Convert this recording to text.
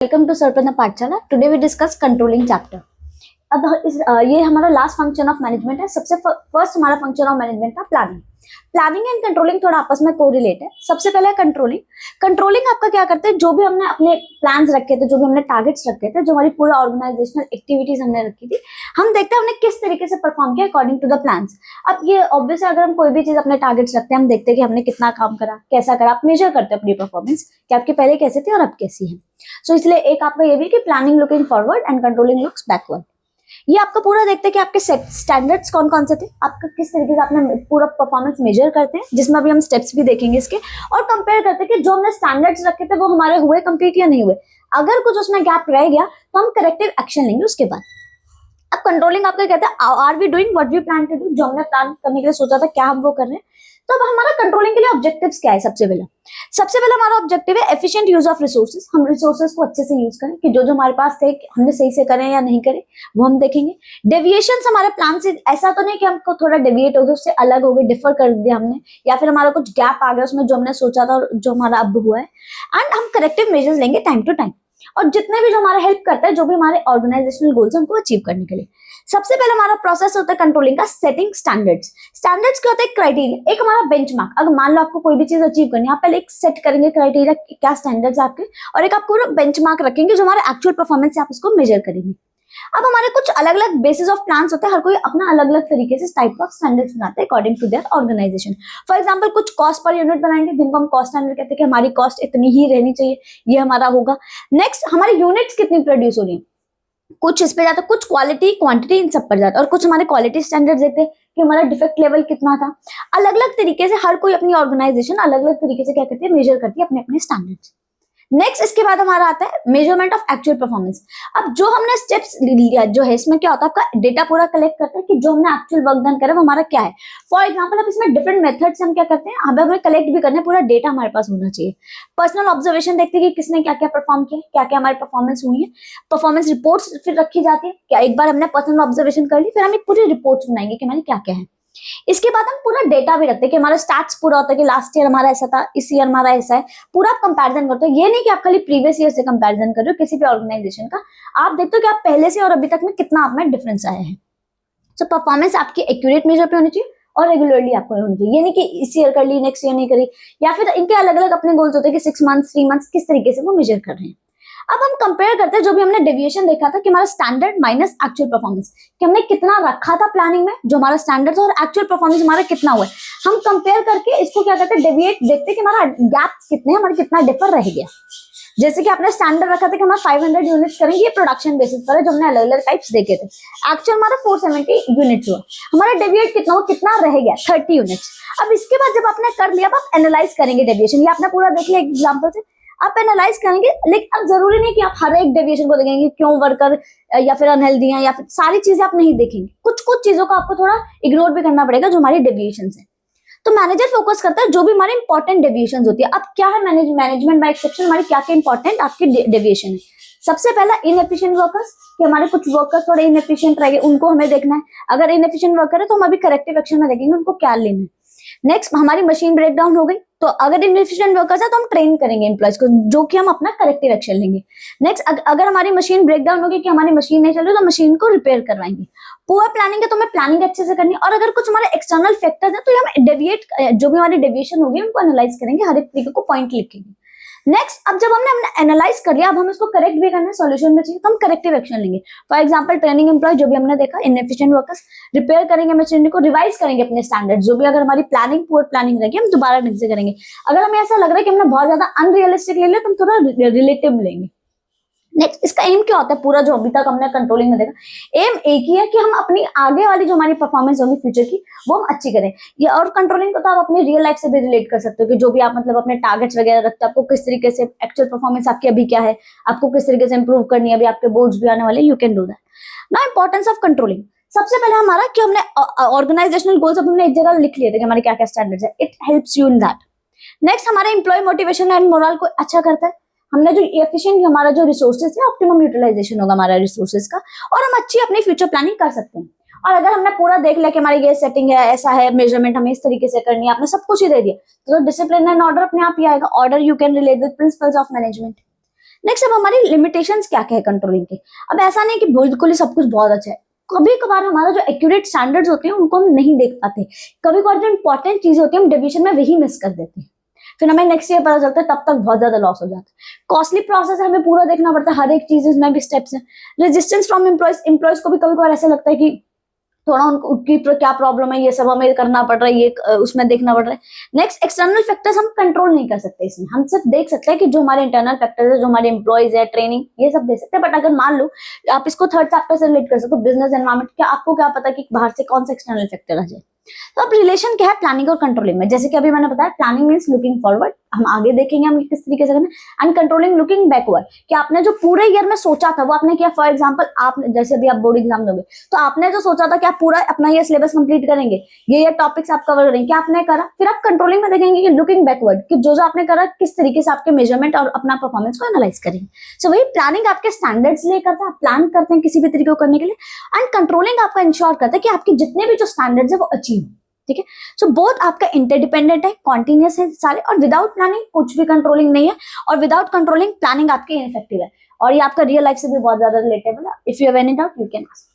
Welcome to सर्वप्रथम पाठशाला। Today we discuss controlling chapter. ये हमारा लास्ट फंक्शन ऑफ मैनेजमेंट है। सबसे फर्स्ट हमारा फंक्शन ऑफ मैनेजमेंट था प्लानिंग। प्लानिंग एंड कंट्रोलिंग थोड़ा आपस में कोरिलेट है। सबसे पहले कंट्रोलिंग। कंट्रोलिंग आपका क्या करते हैं, जो भी हमने अपने प्लान्स रखे थे, जो भी हमने टारगेट्स रखे थे, जो हमारी पूरा ऑर्गेनाइजेशनल एक्टिविटीज हमने रखी थी, हम देखते हैं हमने किस तरीके से परफॉर्म किया अकॉर्डिंग टू द प्लान्स। अब ये ऑब्वियस है, अगर हम कोई भी चीज अपने टारगेट्स रखते हैं, हम देखते हैं कि हमने कितना काम करा, कैसा करा, आप मेजर करते हैं अपनी परफॉर्मेंस कि आपके पहले कैसे थे और अब कैसी है। सो इसलिए एक आपका ये भी कि planning looking forward and controlling looks backward. ये आपका पूरा देखते हैं कि आपके स्टैंडर्ड्स कौन कौन से थे, आपका किस तरीके से आपने पूरा परफॉर्मेंस मेजर करते हैं, जिसमें अभी हम स्टेप्स भी देखेंगे इसके, और कंपेयर करते हैं कि जो हमने स्टैंडर्ड्स रखे थे वो हमारे हुए कंप्लीट या नहीं हुए। अगर कुछ उसमें गैप रह गया तो हम करेक्टिव एक्शन लेंगे उसके बाद। अब कंट्रोलिंग आपको कहते हैं are we doing what we plan to do, जो हमने प्लान करने के लिए सोचा था क्या हम वो कर रहे हैं। तो अब हमारा कंट्रोलिंग के लिए ऑब्जेक्टिव्स क्या है। सबसे पहले हमारा ऑब्जेक्टिव है एफिशिएंट यूज ऑफ रिसोर्सेज। हम रिसोर्सेज को अच्छे से यूज करें कि जो हमारे पास थे हमने सही से करें या नहीं करें, वो हम देखेंगे। डेविएशंस हमारे प्लान से ऐसा तो नहीं कि हमको थोड़ा डेविएट हो गए, उससे अलग हो गए, डिफर कर दिया हमने, या फिर हमारा कुछ गैप आ गया उसमें जो हमने सोचा था और जो हमारा अब हुआ है। एंड हम करेक्टिव मेजर्स लेंगे टाइम टू टाइम, और जितने भी जो हमारा हेल्प करता है, जो भी हमारे ऑर्गेनाइजेशनल गोल्स हैं उनको अचीव करने के लिए। सबसे पहले हमारा प्रोसेस होता है कंट्रोलिंग का सेटिंग स्टैंडर्ड्स। स्टैंडर्ड्स क्या होता है? क्राइटेरिया, एक हमारा बेंचमार्क। अगर मान लो आपको कोई भी चीज अचीव करनी है, आप पहले एक सेट करेंगे क्राइटेरिया, क्या स्टैंडर्ड्स आपके, और एक आप पूरा बेंचमार्क रखेंगे जो हमारे एक्चुअल परफॉर्मेंस से आप उसको मेजर करेंगे। अब हमारे कुछ अलग अलग बेसिस ऑफ प्लान्स होते हैं, हर कोई अपना अलग अलग तरीके से टाइप ऑफ स्टैंडर्ड्स बनाते हैं according to their organisation. For example कुछ कॉस्ट पर यूनिट बनाएंगे जिनको हम कॉस्ट स्टैंडर्ड कहते हैं कि हमारी कॉस्ट इतनी ही रहनी चाहिए, ये हमारा होगा। नेक्स्ट हमारे यूनिट्स कितनी प्रोड्यूस हो रही है, कुछ इस पे जाता है, कुछ क्वालिटी क्वांटिटी इन सब पर जाता है, और कुछ हमारे क्वालिटी स्टैंडर्ड्स देते हैं कि हमारा डिफेक्ट लेवल कितना था। अलग अलग तरीके से हर कोई अपनी ऑर्गेनाइजेशन अलग अलग तरीके से क्या करती है, मेजर करती है अपने अपने स्टैंडर्ड्स। नेक्स्ट इसके बाद हमारा आता है मेजरमेंट ऑफ एक्चुअल परफॉर्मेंस। अब जो हमने स्टेप्स लिया, जो है इसमें क्या होता है, आपका डेटा पूरा कलेक्ट करते हैं कि जो हमने एक्चुअल वर्क डन करा वो हमारा क्या है। फॉर एग्जांपल अब इसमें डिफरेंट मेथड से हम क्या करते हैं, हमें कलेक्ट भी करना है, पूरा डेटा हमारे पास होना चाहिए। पर्सनल ऑब्जर्वेशन देखते हैं कि किसने क्या क्या परफॉर्म किया, क्या क्या हमारी परफॉर्मेंस हुई है। परफॉर्मेंस रिपोर्ट्स फिर रखी जाती है, क्या एक बार हमने पर्सनल ऑब्जर्वेशन कर ली, फिर हम एक पूरी रिपोर्ट्स बनाएंगे कि हमारी क्या क्या है। इसके बाद हम पूरा डेटा भी रखते हैं कि हमारा स्टैट्स पूरा होता है कि लास्ट ईयर हमारा ऐसा था, इस ईयर हमारा ऐसा है, पूरा आप कंपैरिजन करते हो। ये नहीं कि आप खाली प्रीवियस ईयर से कंपैरिजन कर रहे हो किसी भी ऑर्गेनाइजेशन का, आप देखते हो कि आप पहले से और अभी तक में कितना आप में डिफरेंस आया है। सो परफॉर्मेंस आपकी एक्यूरेट मेजर पे होनी चाहिए और रेगुलरली आपको होनी चाहिए। ये नहीं कि इस ईयर कर ली नेक्स्ट ईयर नहीं करी, या फिर इनके अलग अलग अपने गोल्स होते हैं कि 6 मंथ्स 3 मंथ्स किस तरीके से वो मेजर कर रहे हैं। अब हम कंपेयर करते हैं जो भी हमने डेविएशन देखा था कि हमारा स्टैंडर्ड माइनस एक्चुअल परफॉर्मेंस, कि हमने कितना रखा था प्लानिंग में, जो हमारा स्टैंडर्ड था, और एक्चुअल परफॉर्मेंस हमारा कितना हुआ है। हम कंपेयर करके इसको क्या करते हैं, डेविएट देखते हैं कि हमारा गैप्स कितने हैं, हमारा कितना डिफर रह गया। जैसे कि आपने स्टैंडर्ड रखा था कि हमारा 500 यूनिट्स करेंगे, ये प्रोडक्शन बेसिस पर है, जो हमने अलग अलग टाइप्स देखे थे। एक्चुअल हमारा 470 यूनिट्स हुआ, हमारा डेविएट कितना हुआ, कितना रह गया, 30 यूनिट्स। अब इसके बाद जब आपने कर लिया, अब आप एनालाइज करेंगे डेविएशन। ये आपने पूरा देख लिया एग्जाम्पल से, आप एनालाइज करेंगे। लेकिन अब जरूरी नहीं कि आप हर एक डेविएशन को देखेंगे, क्यों वर्कर या फिर अनहेल्दी है, या फिर सारी चीजें आप नहीं देखेंगे। कुछ कुछ चीजों को आपको थोड़ा इग्नोर भी करना पड़ेगा जो हमारी डेविएशन है। तो मैनेजर फोकस करता है जो भी हमारे इंपॉर्टेंट डेविएशन होती है। अब क्या है मैनेजमेंट बाय एक्सेप्शन, हमारी क्या क्या इंपॉर्टेंट आपकी डेविएशन है। सबसे पहला इनएफिशिएंट वर्कर्स, कि हमारे कुछ वर्कर्स थोड़े इनएफिशिएंट रह गए, उनको हमें देखना है। अगर इनएफिशिएंट वर्कर है तो हम अभी करेक्टिव एक्शन में देखेंगे उनको क्या लेना है। नेक्स्ट हमारी मशीन ब्रेकडाउन हो गई, तो अगर इनएफिशिएंट वर्कर्स है तो हम ट्रेन करेंगे एम्प्लॉयज को, जो कि हम अपना करेक्टिव एक्शन लेंगे। नेक्स्ट अगर हमारी मशीन ब्रेकडाउन होगी कि हमारी मशीन नहीं चल रही, तो मशीन को रिपेयर करवाएंगे। पूरा प्लानिंग है तो हमें प्लानिंग अच्छे से करनी है। और अगर कुछ हमारे एक्सटर्नल फैक्टर्स है तो हम डेविएट, जो भी हमारी डेविएशन होगी उनको एनालाइज करेंगे, हर एक तरीके को पॉइंट लिखेंगे। नेक्स्ट अब जब हमने एनालाइज कर लिया, अब हम इसको करेक्ट भी करना है, सॉल्यूशन में चाहिए तो हम करेक्टिव एक्शन लेंगे। फॉर एग्जांपल ट्रेनिंग एम्प्लॉय, जो भी हमने देखा इनएफिशिएंट वर्कर्स, रिपेयर करेंगे मशीनरी को, रिवाइज करेंगे अपने स्टैंडर्ड, जो भी अगर हमारी प्लानिंग पुअर प्लानिंग रहेगी हम दोबारा ढंग से करेंगे। अगर हमें ऐसा लग रहा है कि हमने बहुत ज्यादा अनरियलिस्टिक ले लिया तो हम थोड़ा रिलेटिव लेंगे। नेक्स्ट इसका एम क्या होता है, पूरा जो अभी तक हमने कंट्रोलिंग में देखा, एम एक ही है कि हम अपनी आगे वाली जो हमारी परफॉर्मेंस होगी फ्यूचर की, वो हम अच्छी करें। ये और कंट्रोलिंग को तो आप अपनी रियल लाइफ से भी रिलेट कर सकते हो कि जो भी आप मतलब अपने टारगेट्स वगैरह रखते हो, आपको किस तरीके से एक्चुअल परफॉर्मेंस आपकी अभी क्या है, आपको किस तरीके से इंप्रूव करनी है, अभी आपके बोर्ड्स भी आने वाले, you can do that. Now importance of controlling. सबसे पहले हमारा कि हमने ऑर्गेनाइजेशनल गोल्स अपने एक जगह लिख लिए थे कि हमारे क्या क्या स्टैंडर्ड्स है, it helps you in that. Next हमारे एम्प्लॉय मोटिवेशन एंड मोरल को अच्छा करता है। हमने जो एफिशिएंट हमारा जो रिसोर्सेज है, ऑप्टिमम यूटिलाइजेशन होगा हमारा रिसोर्सेज का, और हम अच्छी अपनी फ्यूचर प्लानिंग कर सकते हैं। और अगर हमने पूरा देख लिया कि हमारी ये सेटिंग है, ऐसा है, मेजरमेंट हमें इस तरीके से करनी है, आपने सब कुछ ही दे दिया, तो डिसिप्लिन एंड ऑर्डर अपने आप ही आएगा। Order you can relate with principles of management. Next अब हमारी लिमिटेशंस क्या क्या है कंट्रोलिंग की। अब ऐसा नहीं कि बिल्कुल ही सब कुछ बहुत अच्छा है, कभी कभार हमारा जो एक्यूरेट स्टैंडर्ड्स होते हैं उनको हम नहीं देख पाते, कभी कभार जो इंपॉर्टेंट चीज होती है हम डिवीजन में वही मिस कर देते हैं, फिर हमें नेक्स्ट ईयर पता चलता है, तब तक बहुत ज्यादा लॉस हो जाता है। कॉस्टली प्रोसेस है, हमें पूरा देखना पड़ता है, हर एक चीज में भी स्टेप्स है। रेजिस्टेंस फ्रॉम एम्प्लॉयज को भी कभी कभार ऐसा लगता है कि थोड़ा उनकी क्या प्रॉब्लम है, ये सब हमें करना पड़ रहा है, ये उसमें देखना पड़ रहा है। नेक्स्ट एक्सटर्नल फैक्टर्स हम कंट्रोल नहीं कर सकते इसमें, हम सिर्फ देख सकते हैं कि जो हमारे इंटरनल फैक्टर्स है, जो हमारे एम्प्लॉयज है, ट्रेनिंग, ये सब देख सकते हैं। बट अगर मान लो आप इसको थर्ड चैप्टर से रिलेट कर सकते हो, बिजनेस एनवायरमेंट, क्या आपको क्या पता कि बाहर से कौन सा एक्सटर्नल फैक्टर आ जाए। तो अब रिलेशन क्या है प्लानिंग और कंट्रोलिंग में, जैसे कि अभी मैंने बताया प्लानिंग मींस लुकिंग फॉरवर्ड, हम आगे देखेंगे हम किस तरीके से करना, एंड कंट्रोलिंग लुकिंग बैकवर्ड, कि आपने जो पूरे ईयर में सोचा था वो आपने किया। फॉर एग्जांपल आप जैसे अभी आप बोर्ड एग्जाम दोगे तो आपने जो सोचा था कि आप पूरा अपना ये सिलेबस कंप्लीट करेंगे, ये टॉपिक्स आप कवर करेंगे, क्या आपने करा। फिर आप कंट्रोलिंग में देखेंगे कि लुकिंग बैकवर्ड, कि जो जो आपने करा किस तरीके से आपके मेजरमेंट और अपना परफॉर्मेंस को एनालाइज करेंगे। सो वही प्लानिंग आपके स्टैंडर्ड्स लेकर करता है, आप प्लान करते हैं किसी भी तरीके को करने के लिए, एंड कंट्रोलिंग आपका इंश्योर करता है कि आपके जितने भी जो स्टैंडर्ड्स है वो अचीव हो। ठीक है, सो बोथ आपका इंटरडिपेंडेंट है, कॉन्टिन्यूस है सारे, और विदाउट प्लानिंग कुछ भी कंट्रोलिंग नहीं है, और विदाउट कंट्रोलिंग प्लानिंग आपकी इनफेक्टिव है। और ये आपका रियल लाइफ से भी बहुत ज्यादा रिलेटेबल है। If you have any doubt you can ask.